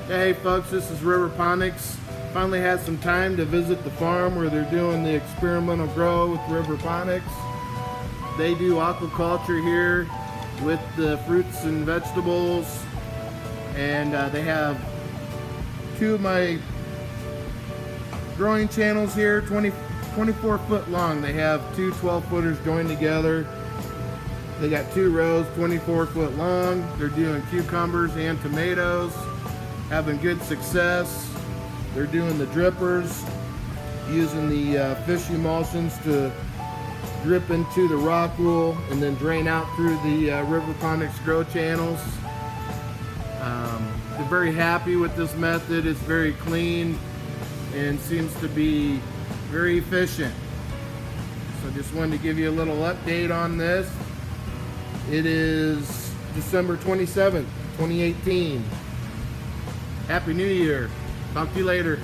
Hey folks, this is Riverponics. Finally had some time to visit the farm where they're doing the experimental grow with Riverponics. They do aquaculture here with the fruits and vegetables, and they have two of my growing channels here, 24 foot long. They have two 12-footers joined together. They got two rows, 24 foot long. They're doing cucumbers and tomatoes, having good success. They're doing the drippers, using the fish emulsions to drip into the rock wool and then drain out through the Riverponics grow channels. They're very happy with this method. It's very clean and seems to be very efficient. So just wanted to give you a little update on this. It is December 27th, 2018. Happy New Year. Talk to you later.